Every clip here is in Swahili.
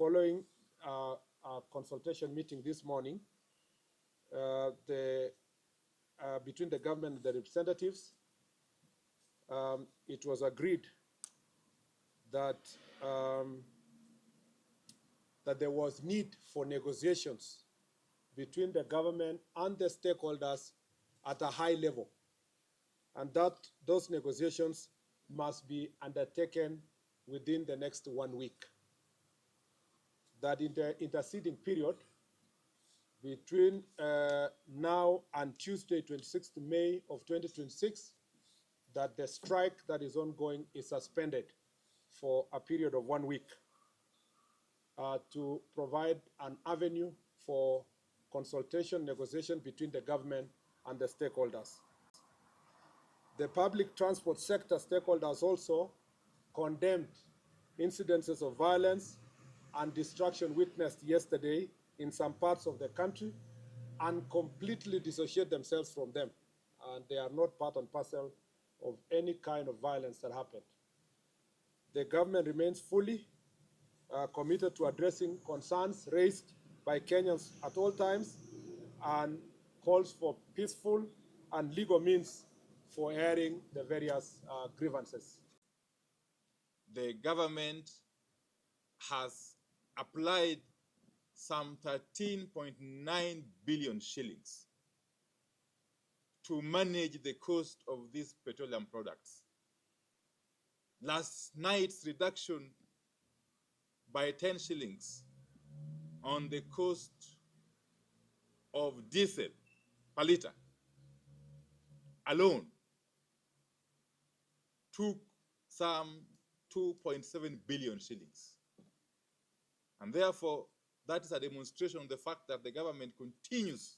following our consultation meeting this morning, between the government and the representatives, it was agreed that that there was need for negotiations between the government and the stakeholders at a high level, and that those negotiations must be undertaken within the next 1 week. That in the interceding period between now and Tuesday, 26th May of 2026, that the strike that is ongoing is suspended for a period of 1 week to provide an avenue for consultation, negotiation between the government and the stakeholders. The public transport sector stakeholders also condemned incidences of violence and destruction witnessed yesterday in some parts of the country and completely dissociate themselves from them. And they are not part and parcel of any kind of violence that happened. The government remains fully committed to addressing concerns raised by Kenyans at all times and calls for peaceful and legal means for airing the various grievances. The government has applied some 13.9 billion shillings to manage the cost of these petroleum products. Last night's reduction by 10 shillings on the cost of diesel per liter alone took some 2.7 billion shillings. And therefore, that is a demonstration of the fact that the government continues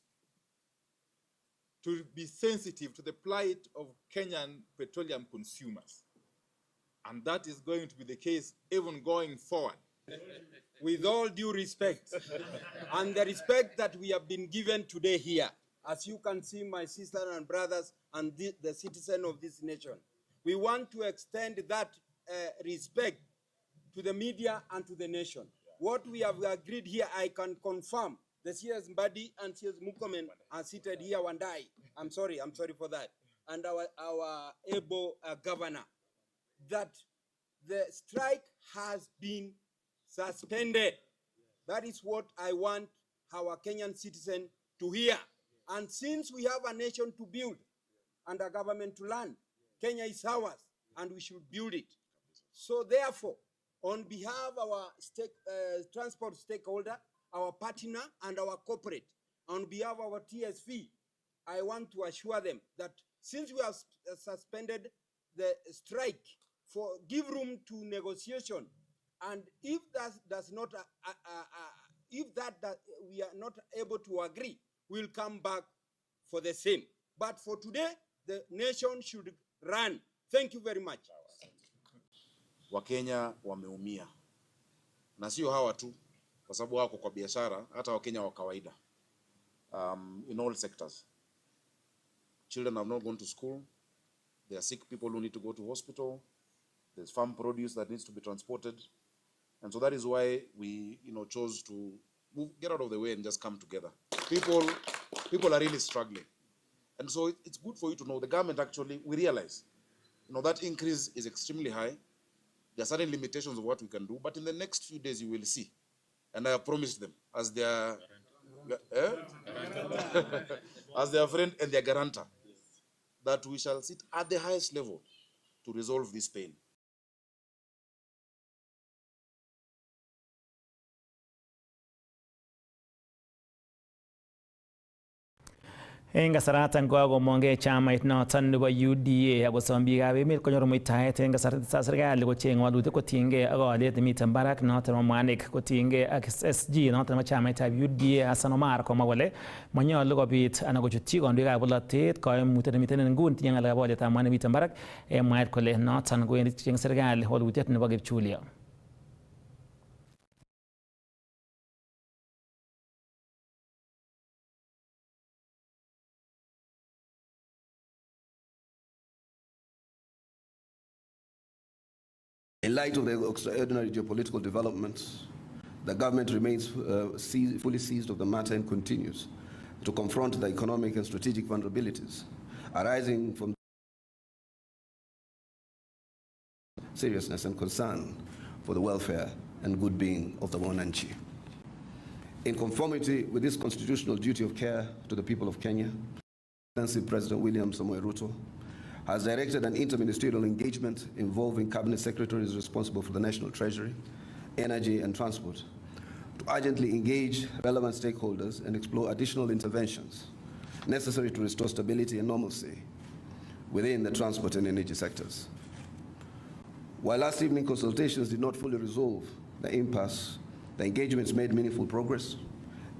to be sensitive to the plight of Kenyan petroleum consumers. And that is going to be the case even going forward. With all due respect, and the respect that we have been given today here, as you can see, my sisters and brothers and the citizens of this nation, we want to extend that respect to the media and to the nation. What we have agreed here, I can confirm. The CS Mbadi and CS Mukomen are seated here, Wandai. I'm sorry for that. And our able governor, that the strike has been suspended. That is what I want our Kenyan citizen to hear. And since we have a nation to build and a government to run, Kenya is ours and we should build it. So therefore, on behalf of our transport stakeholder, our partner and our corporate, on behalf of our TSV, I want to assure them that since we have suspended the strike, give room to negotiation, and if that does not, that we are not able to agree, we'll come back for the same. But for today, the nation should run. Thank you very much. Wakenya wameumia, na sio hawa tu, kwa sababu wako kwa biashara, hata Wakenya wa kawaida, in all sectors. Children have not gone to school. There are sick people who need to go to hospital. There's farm produce that needs to be transported. And so that is why we, chose to get out of the way and just come together. People are really struggling. And so it's good for you to know the government actually, we realize, that increase is extremely high. There are certain limitations of what we can do, but in the next few days you will see. And I have promised them as their as their friend and their guarantor, that we shall sit at the highest level to resolve this pain. En kasaratan kokakomongei chamait noton nebo UDA akosom biikab emet konyoru muitaet en kasarta serikali kocheng walutik kotiengei ak olyet nemiten barak noton nebo mwanik kotiengei ak SG noton nebo chamaitab UDA. Hassan Omar komwa kole manyolu kobit anan kochutyi kandoikab bolotet koimutiet nemiten en nguni tinye ng'alekab olyetab mwanik nemiten barak, en mwaet kole noton kowendi kocheng serikali walutiet nebo kipchulyo. In light of the extraordinary geopolitical developments The government remains fully seized of the matter and continues to confront the economic and strategic vulnerabilities arising from seriousness and concern for the welfare and good being of the Wananchi. In conformity with this constitutional duty of care to the people of Kenya, President William Samoei Ruto has directed an interministerial engagement involving cabinet secretaries responsible for the National Treasury, Energy and Transport to urgently engage relevant stakeholders and explore additional interventions necessary to restore stability and normalcy within the transport and energy sectors. While last evening consultations did not fully resolve the impasse, the engagements made meaningful progress,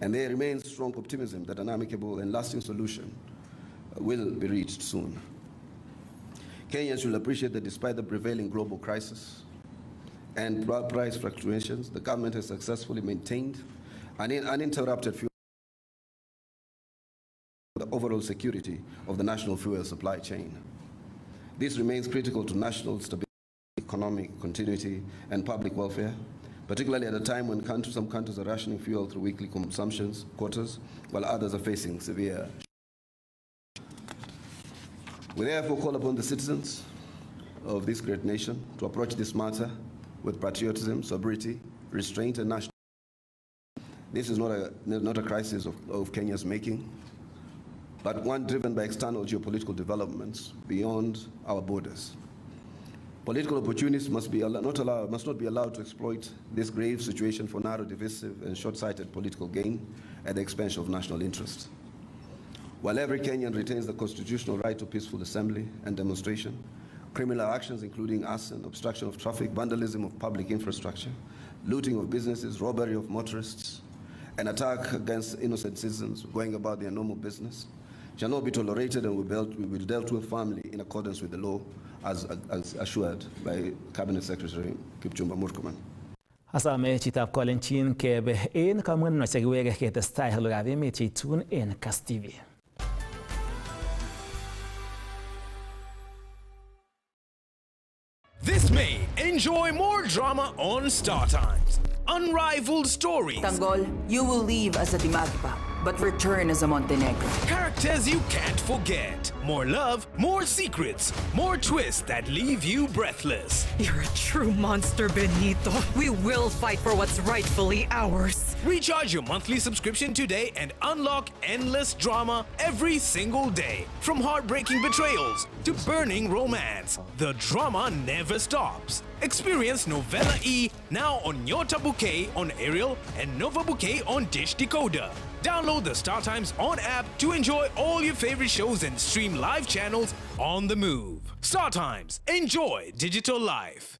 and there remains strong optimism that an amicable and lasting solution will be reached soon. Kenyans will appreciate that despite the prevailing global crisis and price fluctuations, the government has successfully maintained an uninterrupted fuel for the overall security of the national fuel supply chain. This remains critical to national stability, economic continuity, and public welfare, particularly at a time when some countries are rationing fuel through weekly consumptions, quotas, while others are facing severe. We therefore call upon the citizens of this great nation to approach this matter with patriotism, sobriety, restraint, and national. This is not a crisis of Kenya's making, but one driven by external geopolitical developments beyond our borders. Political opportunists must not be allowed to exploit this grave situation for narrow, divisive, and short-sighted political gain at the expense of national interest. While every Kenyan retains the constitutional right to peaceful assembly and demonstration, criminal actions including arson, obstruction of traffic, vandalism of public infrastructure, looting of businesses, robbery of motorists, and attack against innocent citizens going about their normal business shall not be tolerated and will be dealt with firmly in accordance with the law as assured by Cabinet Secretary Kipchumba Murkomen. Asame chitab kolenjin kebe en kamunoshek kiwege ketestai halukab emet cheitun en Kass TV. This May, enjoy more drama on Star Times. Unrivaled stories. Tanggol, you will leave as a Dimagipa, but return as a Montenegro. Characters you can't forget. More love, more secrets, more twists that leave you breathless. You're a true monster, Benito. We will fight for what's rightfully ours. Recharge your monthly subscription today and unlock endless drama every single day. From heartbreaking betrayals to burning romance, the drama never stops. Experience Novella E now on Nyota Bouquet on Aerial and Nova Bouquet on Dish Decoder. Download the StarTimes On app to enjoy all your favorite shows and stream live channels on the move. StarTimes, enjoy digital life.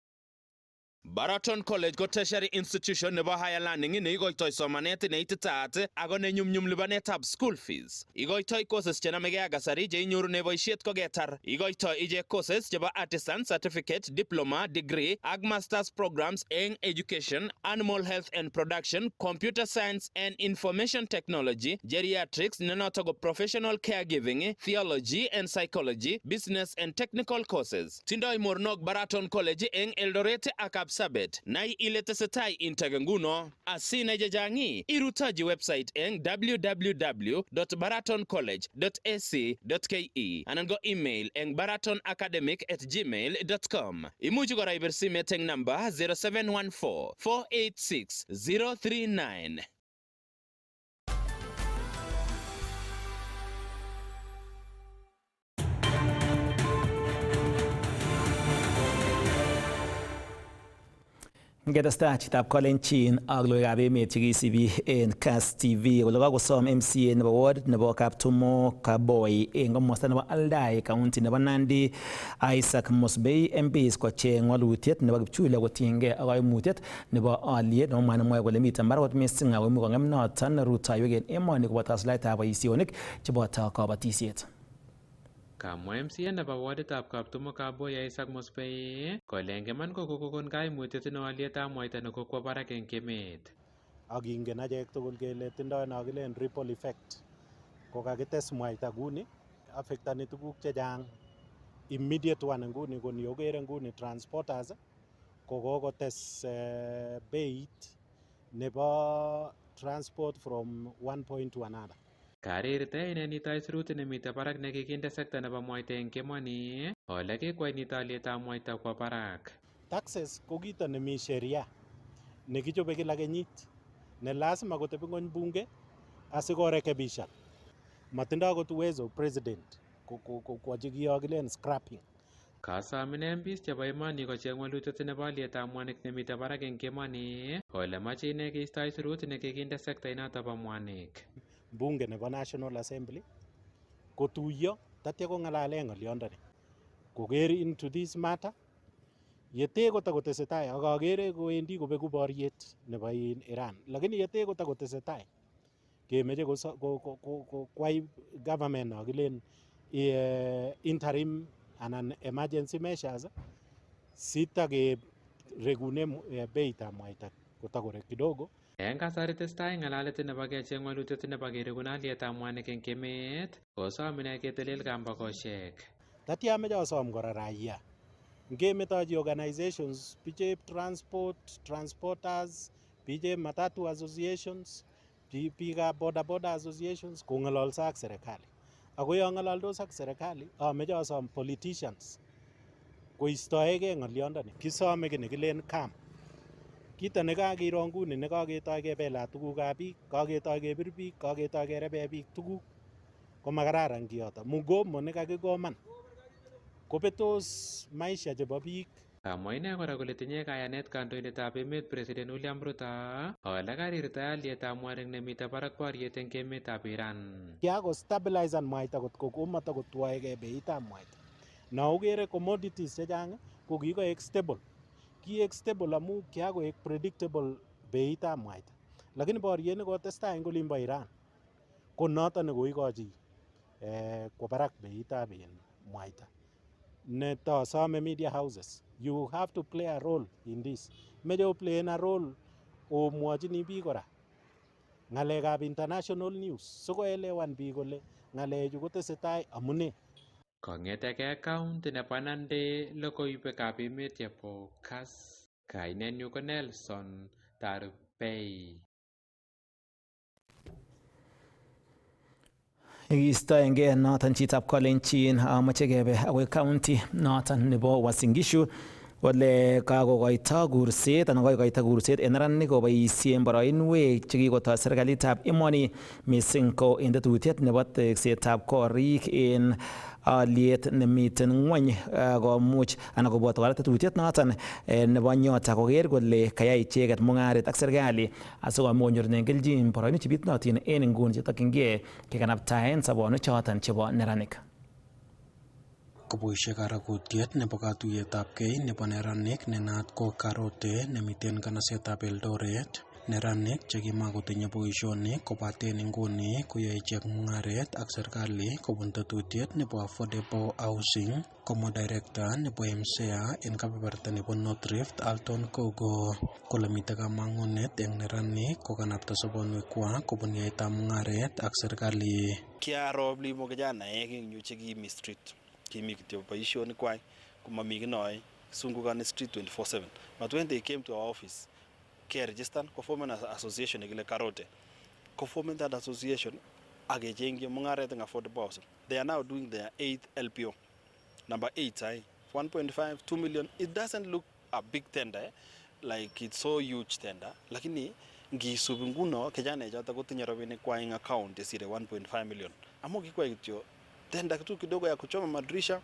Baraton College ko tertiary institution nebo higher learning ne igoitoi somanet ne ititaat ako ne nyumnyum lipanetab school fees. Igoitoi courses chenamege ak kasari che inyoru ne boisiet koketar. Igoitoi ije courses chebo artisan certificate, diploma, degree ak masters programs in education, animal health and production, computer science and information technology, geriatrics, nenoto professional caregiving, theology and psychology, business and technical courses. Tindoi mornok Baraton College eng Eldoret ak Sabet nai iletesetai integenguno asina jajangi irutaji website eng www.baratoncollege.ac.ke anan go email eng baratonacademic@gmail.com. Imuchi kora ibirsimet eng number 0714 486 039. Ngedesta chitab kolenjin ak logoiwekab emet chekisibi en Kass TV kole kakosom MCA nebo ward nebo Kaptumo Kaboy en komosta nebo Aldai county nebo Nandi Isaac Mosbey MPs kocheng walutiet nebo kipchule kotiengei ak koimutiet nebo aliet nebo mwanemwae kole miten barak missing ako imuch kong'em noton rutoiwek en emoni koboto kasuldaetab boisionik cheboto kabatisiet. Kamwa MCA nebo waditab Kaptumo Kaboy Isaac Mosbey kole engeman ko kokon kaimutiet en alyetab mwaita ne kokwo barak en emet. Ak ingen achek tugul kele tindoi nokilen ripple effect. Ko kakites mwaita nguni affectani tuguk chechang. Immediate one nguni ko niokere nguni transporters ko kokotes beit nebo transport from one point to another. Karirte inenito aisurut nemite barak nekikinde sekta nebo mwaita eng kemoni ole kikwai alyetab mwaita kwo barak. Taxes ko kito nemi sheria nekichobe kila kenyit ne lazima kotebi ng'ony bunge asikorekebishan. Matindoi akot uwezo president koyochi kiyokilen scrapping. Kasom ine MPs chebo emoni kocheng walutiet nebo alyetab mwanik nemite barak eng kemoni ole mache ine keisto aisurut nekikinde sekta inoto bo mwanik. Bunge nebo National Assembly kotuiyo tatya kong'alale ng'olyondoni koker into this matter yete kotakotesetai ak akere kowendi kobeku boriet nebo Iran, lakini yete kotakotesetai kemeche kwai government no kilen interim anan emergency measures sitakerekune beitab mwaita kotakorek kidogo. Eng kasari testai ng'alalet nebo kecheng walutiet nebo kerekun alyetab mwanik eng emet kosom ine ketelel kambakoshek. Tatya ameche asom kora raia ngemetochi organizations bichep transporters, bichep matatu associations, biikab bodaboda associations kong'ololso ak serikali. Ako yo ng'ololdos ak serikali ameche asom politicians koistoegei ng'olyondoni. Kisome ki nekilen calm. Kito nekakiro nguni nekaketoi kebelat tugukab biik, kaketoi kebir biik, kaketoi kerebe biik tuguk ko makararan kiyoto. Mugomo nekakikoman kobetos maisha chebo biik. Kamwa ine kora kole tinye kayanet kandoindetab emet President William Ruto ole karirta alyetab mwanik nemite barak boriet eng emetab Iran. Kiako stabilizan mwaita kotko komatakotwoegei beitab mwaita. Na ukere commodities chechang ko kikoek stable. Kiek stable amu kiakoek predictable beitab mwaita. Lakini boriet nekotestai eng olimbo Iran ko noto nekoikochi kwa barak beitab mwaita. Neto some media houses, you have to play a role in this. Meche play a role omwochini biik kora ng'alekab international news sikoelewan biik kole ng'alechu kotesetai amune. Kong'eteke county nebo Nandi logoiwekab emet chebo Kass. Kainenyu ko Nelson Tarbei. Kiistoengei noton chitab Kalenjin amache kebe akoi county noton nebo Uasin Gishu ole kakokoito kurset anan kakokoito kurset en neranik koboisien boroinwek chekikotoi serikalitab emoni missing ko en tetutiet nebo teksetab korik en aliet nemiten ng'wony komuch anan koboto kora tetutiet noton nebo nyota koker kole kayai icheket mung'aret ak serikali asikomuch konyorunen kelchin boroinik chebitunotin en nguni chetokyingei kekanaptaen sobonwek choton chebo neranik. Koboishe karakutiet nebo katuiyetabgei nebo neranik nenaat ko Karote nemiten kanasetab Eldoret. Neranik chekimakotinye boisionik kobaten inguni koyoe ichek mung'aret ak serikali kobun tetutiet nebo affordable housing. Komwa director nebo MCA en kebeberta nebo North Rift Alton Kogo kole mitei kamang'unet eng neranik kokanapta sobonwekwak kobun yaetab mung'aret ak serikali. Kiaro mlimo kijanaek eng yu chekimi street, kimi kityo boisionik kwai komami kinoe sungukani street 24/7. But when they came to our office register form an association nekile Karote. Forming that association akechengchi mung'aret eng affordable housing. They are now doing their 8th LPO. Number 8, 1.5, 2 million. It doesn't look a big tender, like it's so huge tender. Lakini ngisubi nguno kijana choto kotinye rabinik kwa ing account isire 1.5 million. Amo kikwa kityo tender kitu kidogo ya kuchoma madirisha,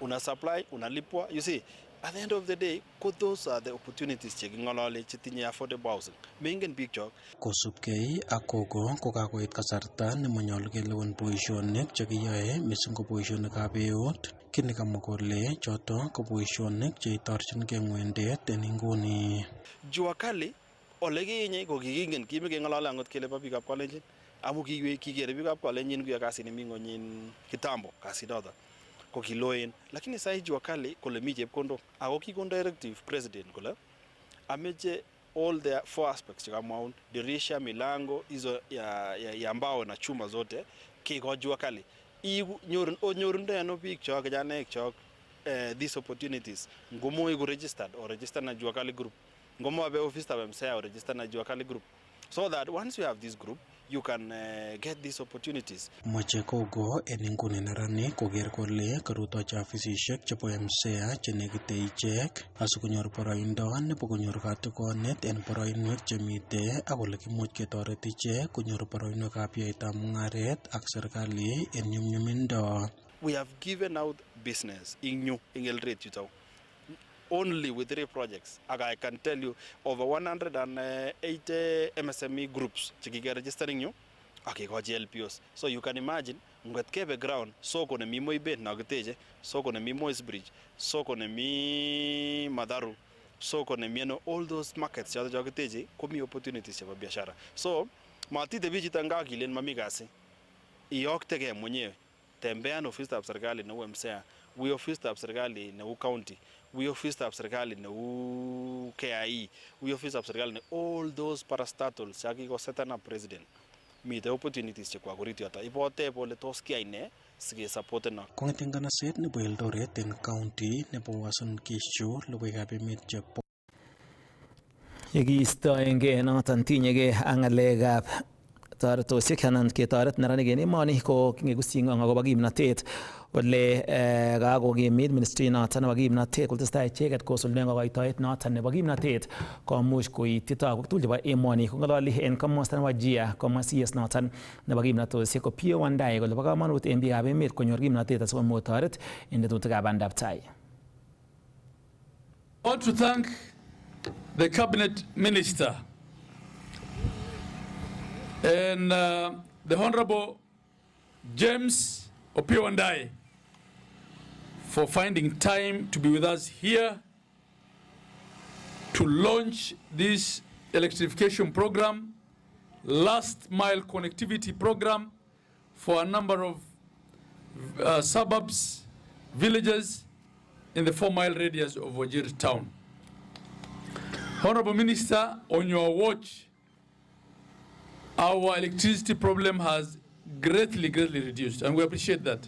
una supply, unalipwa. You see, at the end of the day, those are the opportunities cheking'olole chetinye affordable housing. Mengen biik chok. Kosubkei ak Kogo ko kakoit kasarta nemanyolu kelewen boisionik chekiyoe missing ko boisionikab eut. Kit nekamwa kole choto ko boisionik cheitorchingei ng'wendet en inguni. Jua kali ole kinye ko kikingen kimekeng'olole angot kele bo biikab Kalenjin amu kikere biikab Kalenjin kuyo kasit nemi ng'onyin kitambo kasinoto ko kiloen, lakini sasa jua kali kole mi chepkondok ako kikon directive president kole ameche all the 4 aspects chekamwaun, dirisha, milango hizo ya mbao na chuma zote kiko jua kali onyorundo ano biik chok kijanaek chok these opportunities ngumo iku registered or register na jua kali group Ngoma be office tab MCA register na Jua Kali group, so that once you have this group you can get these opportunities. Moche kogo en inguni neranik koger kole karutochi afisishek chebo MCA chenekite ichek asikonyor boroindo nebo konyor katigonet en boroinwek chemite ak ole kimuch ketoret ichek konyor boroinwekab yaetab mung'aret ak serikali en nyumnyumindo. We have given out business in Eldoret Utah only with 3 projects. I can tell you over 180 MSME groups chikike registering you akikochi LPOs. So you can imagine ngot kebe ground soko nemi Moibet nakiteje, soko nemi Moi's Bridge, soko nemi Madaru, soko nemi all those markets choto chakiteje komi opportunities chebo biashara. So matite bichito ngakilen mami kasi. Iyoktege mwenyewe. Tembean office tab serikali neu MCA, we office tab serikali neu county, we office tab serikali neu KIE, we office tab serikali ne all those parastatals chakiko setana president. Mite opportunities chekwa kuriti yata ipote pole tos kiaine sige support na. Kong'eten kanaset nebo Eldoret en county nebo Uasin Gishu logoiwekab emet chebo Yekiistoenge noton tinyege ak ng'alekab toretosiek anan ketoret neranik en emoni ko kingekusing'ong akobo kimnotet ole kakokimit ministry noton nebo kimnotet kotestai icheket kosuldaen kokoitoet noton nebo kimnotet komuch koityi toguk tugul chebo emoni. Kong'ololi en komosta nebo Jia komwa CS noton nebo kimnotosiek ko Pio Wandai kole bo komonut en biikab emet konyor kimnotet asikomuch kotoret en tetutikab bandab tai. I want to thank the cabinet minister and the Honorable James Opio Wandai for finding time to be with us here to launch this electrification program, last mile connectivity program for a number of suburbs, villages in the 4-mile radius of Wajir town. Honorable Minister, on your watch, our electricity problem has greatly reduced, and we appreciate that.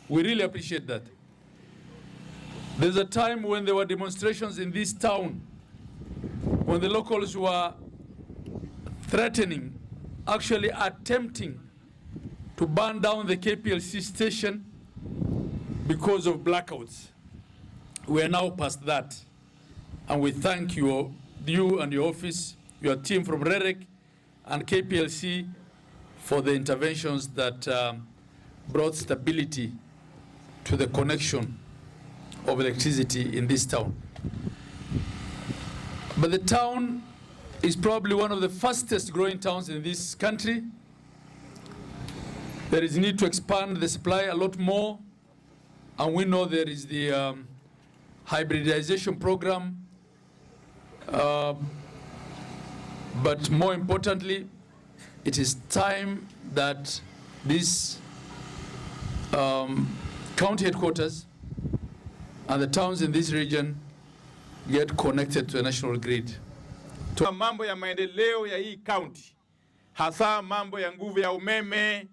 We really appreciate that. There's a time when there were demonstrations in this town, when the locals were threatening, actually attempting to burn down the KPLC station because of blackouts. We are now past that, and we thank you and your office, your team from REREC and KPLC for the interventions that brought stability to the connection of electricity in this town. But the town is probably one of the fastest growing towns in this country. There is need to expand the supply a lot more, and we know there is the hybridization program, but more importantly, it is time that this county headquarters and the towns in this region get connected to a national grid. Mambo ya maendeleo ya hii county, hasa mambo ya nguvu ya umeme,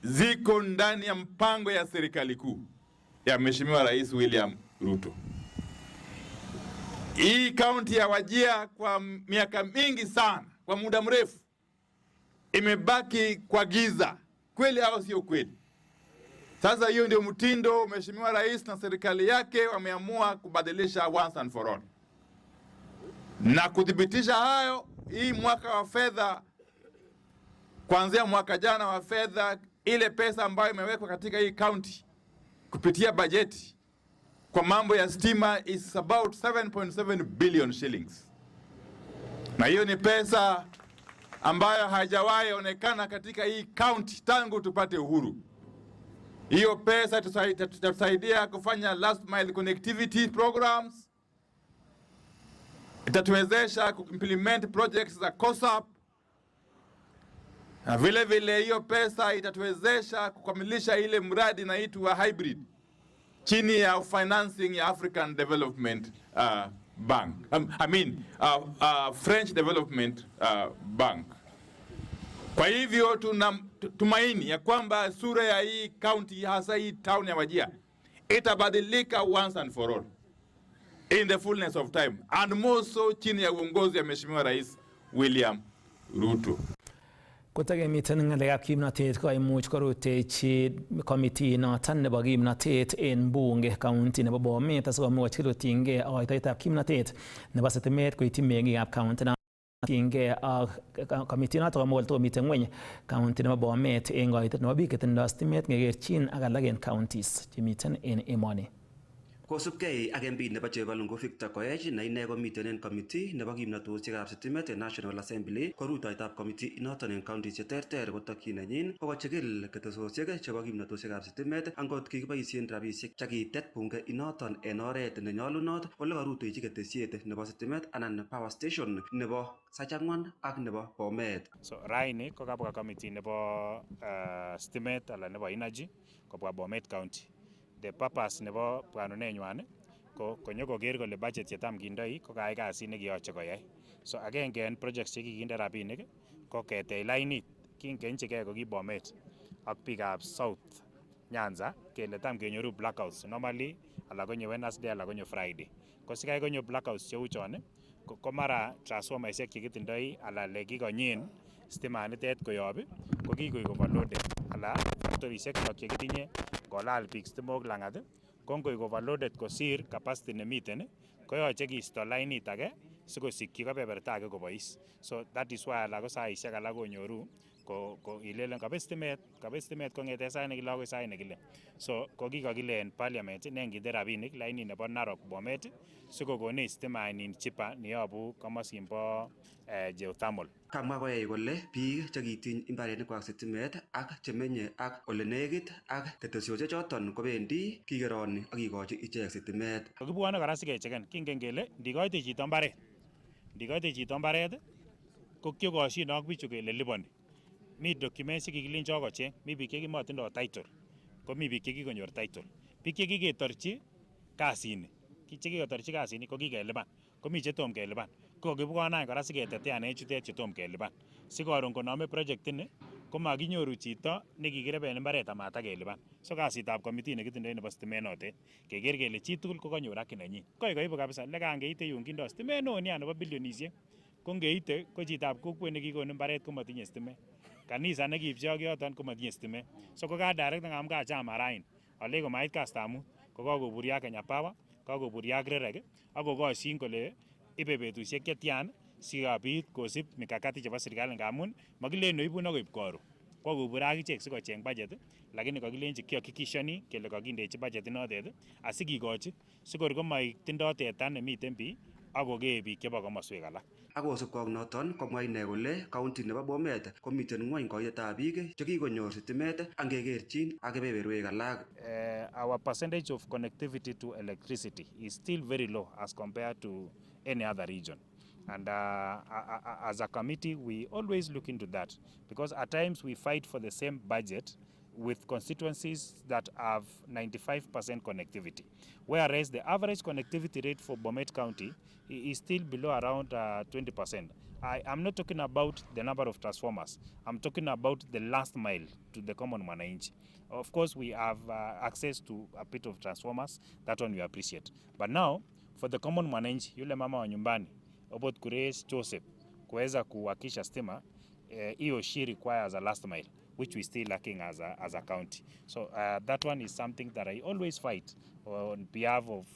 ziko ndani ya mpango ya serikali kuu ya Mheshimiwa Rais William Ruto. Hii county ya Wajir kwa miaka mingi sana, kwa muda mrefu, imebaki kwa giza. Kweli au sio kweli? Sasa hiyo ndio mtindo Mheshimiwa Rais na serikali yake wameamua kubadilisha once and for all. Na kudhibitisha hayo, hii mwaka wa fedha, kuanzia mwaka jana wa fedha, ile pesa ambayo imewekwa katika hii county kupitia bajeti kwa mambo ya stima is about 7.7 billion shillings. Na hiyo ni pesa ambayo haijawahi onekana katika hii county tangu tupate uhuru. Hiyo pesa tutasaidia kufanya last mile connectivity programs, itatuwezesha kuimplement projects za COSAP, na vile vile hiyo pesa itatuwezesha kukamilisha ile mradi inaitwa hybrid chini ya financing ya African Development Bank. French Development Bank. Kwa hivyo tumaini ya kwamba sura ya hii county, hasa hii town ya Wajir, itabadilika once and for all. in the fullness of time, and more so chini ya uongozi ya Mheshimiwa Rais William Ruto. Kotakemiten ngalekab kimnotet koimuch korutechi komiti noton nebo kimnotet en bunge county nebo Bomet asikomuch kotiengei koitoetab kimnotet nebo sitimet koityi meng'ikab county tiengei ak komiti noton komugul tokomiten ngweny county nebo Bomet en koitet nebo biik chetindo sitimet ngekerchin ak alak en counties chemiten en emoni. Kosubkei ak MP nebo Chebalungu Victor Koech ne ine komiten en committee nebo kimnatosiekab sitimet en National Assembly, ko rutoitab committee inoton en counties cheterter kotokyin nenyin kokochikil ketesosiek chebo kimnatosiekab sitimet angot kikiboisien rabisiek chekitet bunge inoton en oret nenyolunot ole karutechi ketesiet nebo sitimet anan power station nebo Sachangwan ak nebo Bomet. So raini ko kabwa committee nebo sitimet ala nebo energy kobwa Bomet County. The purpose nebo bwanunenywan ko konyokoker kole budget chetam kindoi ko kayai kasit nekiyoche koyai. So agenge en projects chekikinde rabinik ko ketech lainit kingenchigei ko ki Bomet ak biikab South Nyanza kele tam kenyoru blackouts normally ala konyo Wednesday ala konyo Friday. Ko sikai konyo blackouts cheu chon ko mara transformaisiek chekitindoi ala lekikonyin stimanitet koyob ko kikoik overloaded ala factorisiek chekitinye kolal biik stimok langat ko ngoik overloaded kosir capacity nemiten koyoche kisto lainit age sikosikyi kebeberta age kobois. So that is why ala ko saisiek alak konyoru ko ilelen kabet stimet kong'eten sait nekile akoi sait nekile. So ko kikokile en parliament nenginde rabinik lainit nebo Narok Bomet sikokonech stimainin chipa neyobu komosin bo geothermal. Kamwa koyai kole biik chekitiny imbarenikwak sitimet ak chemenye ak ole negit ak ketesiosiek choton kobendi kikeroni ak kikochi ichek sitimet. Kibwone kora sikecheken kingen kele ndikoite chito mbaret ko kiokoshin ak bichu kele liponi. Mi documents chekikilenjo kocheng, mi biik chekimotindo title, ko mi biik chekikonyor title. Biik chekiketorchi kasini ko kikelipan, ko mi chetom kelipan. Ko kibwone any kora siketetean en chutet chetom kelipan. Sikoron konome project ini ko makinyoru chito nekikireben imbaret amatakelipan. So kasitab committee nekitindoi nebo sitimet notet keker kele chitugul ko kanyor haki nenyin. Koibu kabisa lekan keite yun kindo sitimet neo nia nebo bilionisiek. Ko ngeite ko chitab kokwet nekikon imbaret ko matinye sitimet. Kanisa nekipchi ak yoton ko matinye sitimet. So ko ka direct ngamka chama rain. Alei komait kastab mut ko kakoburyo ak Kenya Power, kakoburyo ak REREC ak kokoshin kole ibe betusiek chetian sikobit kosib mikakati chebo serikali ngamun makilen oibun akoib koron. Kokobur akichek sikocheng budget lakini kakilenji kihakikishoni kele kakindechi budget inotet asikikochi sikor komaitindo teta nemiten bii akokee biik chebo komoswek alak. Akosubkei ak noton komwa ine kole county nebo Bomet komiten ngwony koitetab biik chekikonyor sitimet angekerchin ak kebeberwek alak. Our percentage of connectivity to electricity is still very low as compared to any other region. And as a committee, we always look into that because at times we fight for the same budget with constituencies that have 95% connectivity, whereas the average connectivity rate for Bomet County is still below around 20%. I'm not talking about the number of transformers. I'm talking about the last mile to the common mwananchi. Of course, we have access to a bit of transformers. That one we appreciate. But now, for the common mwananchi, yule mama wa nyumbani, about Kures Joseph, kuweza kuwakisha stima, hiyo she requires a last mile, which we still lacking as a county. So that one is something that I always fight on behalf of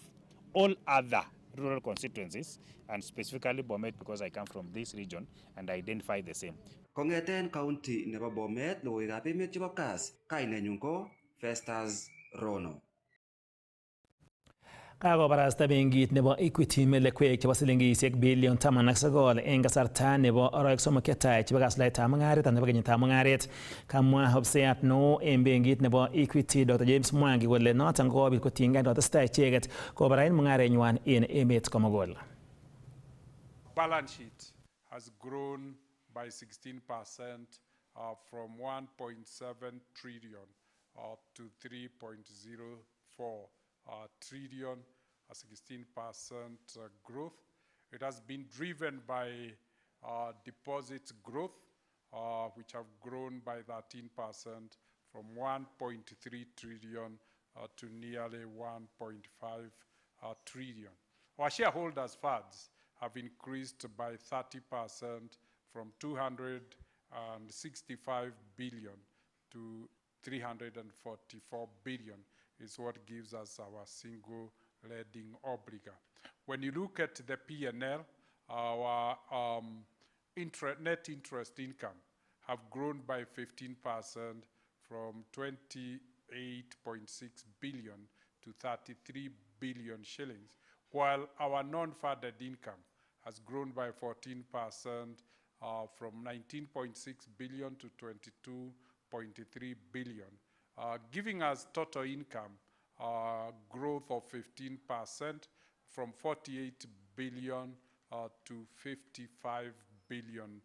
all other rural constituencies and specifically Bomet because I come from this region and I identify the same. Kongeten county nebo Bomet, logoiwekab emet chebo Kass, kainenyun ko Festus Rono. Kakobarasta benkit nebo Equity melekwek chebo silingisiek bilion 19 en kasarta nebo aroek somok chetai chebo kasulaitab mung'aret nebo kenyitab mung'aret. Kamwa ofisayat neo en benkit nebo Equity Dr. James Mwangi kole noton kokobit kotiengei kotestai icheket kobarain mung'arenywan en emet komugul. Balance sheet has grown by 16% from 1.7 trillion to 3.04 trillion, a 16% growth. It has been driven by deposit growth, which have grown by 13% from 1.3 trillion to nearly 1.5 trillion. Our shareholders' funds have increased by 30% from 265 billion to 344 billion is what gives us our single lending obliga. When you look at the P&L, our net interest income have grown by 15% from 28.6 billion to 33 billion shillings, while our non-funded income has grown by 14% from 19.6 billion to 22.3 billion, giving us total income growth of 15% from 48 billion to 55 billion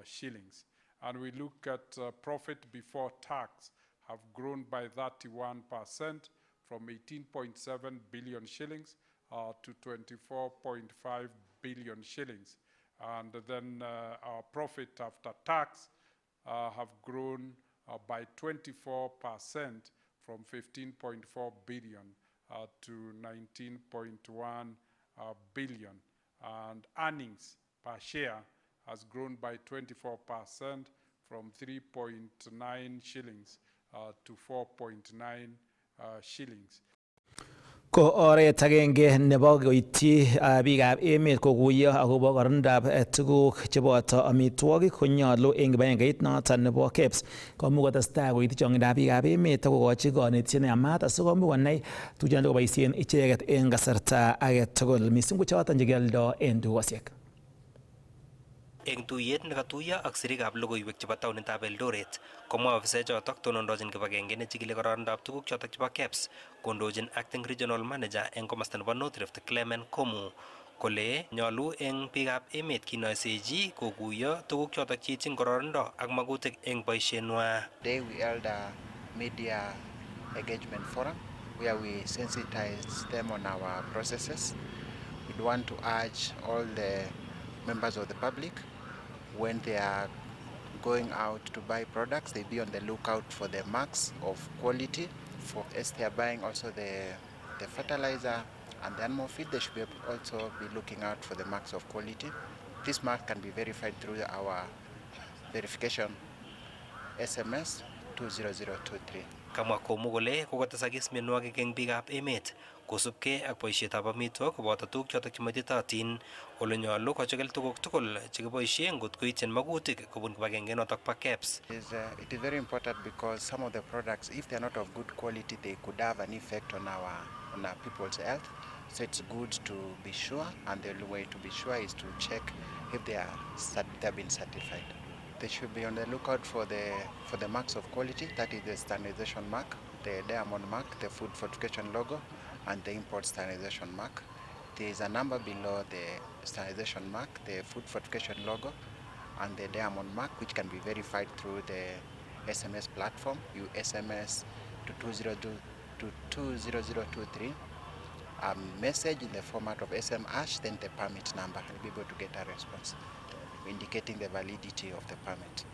shillings. And we look at profit before tax have grown by 31% from 18.7 billion shillings to 24.5 billion shillings. And then our profit after tax have grown by 24% from 15.4 billion to 19.1 billion. And earnings per share has grown by 24% from 3.9 shillings to 4.9 shillings. Ko oret agenge nebo koityi biikab emet kokuyo akobo korondab tuguk cheboto amitwogik konyolu eng kibagengeit noton nebo KEBS komuch kotestai koityi chong'indab biikab emet akokochi konetisiet neyamat asikomuch konai tuguchoto koboisien icheket eng kasarta age tugul mising ko choton chekioldo eng dukosiek. Eng tuyet nekatuiyo ak sirikab logoiwek chebo taonitab Eldoret, komwa ofisaek chotok tonondochin kibagenge nechikili kororondab tuguk chotok chebo KEBS kondochin acting regional manager eng komasta nebo North Rift Clement Komu kole nyolu eng biikab emet kinoisechi kokuyo tuguk chotok cheityin kororindo ak magutik eng boisienwa. Today we held a media engagement forum where we sensitized them on our processes. We want to urge all the members of the public when they are going out to buy products, they be on the lookout for the marks of quality. As they are buying also the fertilizer and the animal feed, they should also be looking out for the marks of quality. This mark can be verified through our verification SMS 20023. Kamwa Komu kole kokotesakis mienwogik eng biikab emet kosubkei ak boisietab amitwogik koboto tuguk chotok chematitotin ole nyolu kochikil tuguk tugul chekiboisie ngot koityin magutik kobun kibagenge notok bo KEBS. It is very important because some of the products, if they are not of good quality, they could have an effect on our people's health. So it's good to be sure, and the only way to be sure is to check if they have been certified. They should be on the lookout for the marks of quality, that is the standardization mark, the diamond mark, the food fortification logo, and the import standardization mark. There is a number below the standardization mark, the food fortification logo, and the diamond mark, which can be verified through the SMS platform. You SMS to 20023, a message in the format of SM hash, then the permit number, and be able to get a response indicating the validity of the permit.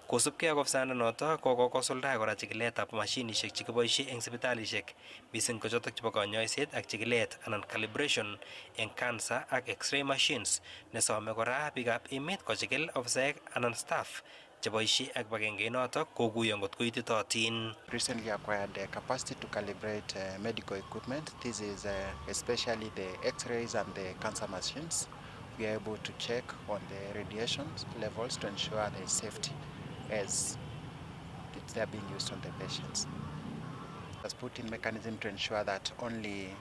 Kosubkei ak ofisanoto kokosuldae kora chikiletab mashinishek chekiboisie eng sipitalishek mising ko chotok chebo kanyoiset ak chikilet anan calibration eng cancer ak x-ray machines nesome kora biikab emet kochikil ofisaek anan staff cheboisie ak kibagenge notok kokuyo ngot koititotin. Recently acquired the capacity to calibrate medical equipment. This is especially the x-rays and the cancer machines. We are able to check on the radiation levels to ensure the safety as they are being used on the patients. Has put in mechanism to ensure that only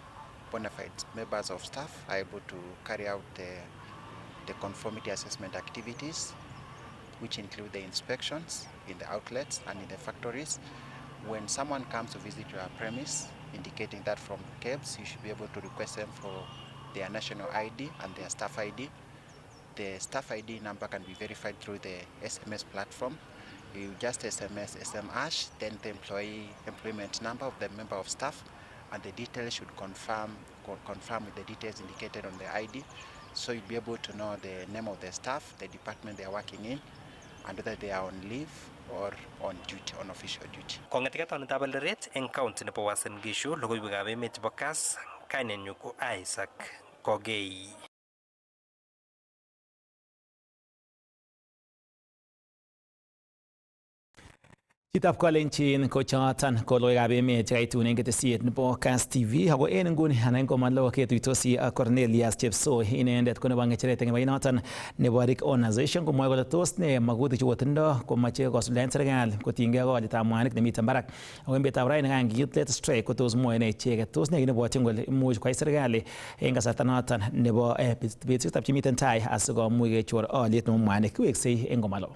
bona fide members of staff are able to carry out the conformity assessment activities, which include the inspections in the outlets and in the factories. When someone comes to visit your premise, indicating that from KEBS, you should be able to request them for their national ID and their staff ID. The staff ID number can be verified through the SMS platform. You just SMS SM hash, then the employment number of the member of staff, and the details should confirm with the details indicated on the ID. So you'll be able to know the name of the staff, the department they are working in, and whether they are on leave or on duty, on official duty. Kong'etika taonitab Eldoret eng county nebo Uasin Gishu, logoiwekab emet chebo Kass, kainenyu ko Isaac Kogei. Chitab Kolenjin ko choton ko logoiwekab emet chekaitun en ketesiet nebo Kass TV ako en nguni anan ko malo ketuitosi ak Cornelius Chepsoi inendet ko nebo ngecheret en noton nebo Rick Organization komwoe kole tos ne makutik chekotindo komoche kosuldaen serikali kotinygei ak olietab mwanik nemiten barak ako en betutab raini kan kiit let strike ko tos mwoe ne icheket tos ne kinebwotyin kole imuch koyai serikali en kasarta noton nebo betusiekab chemiten tai asikomuch kechor oliet nebo mwanik kiweksei en komalo.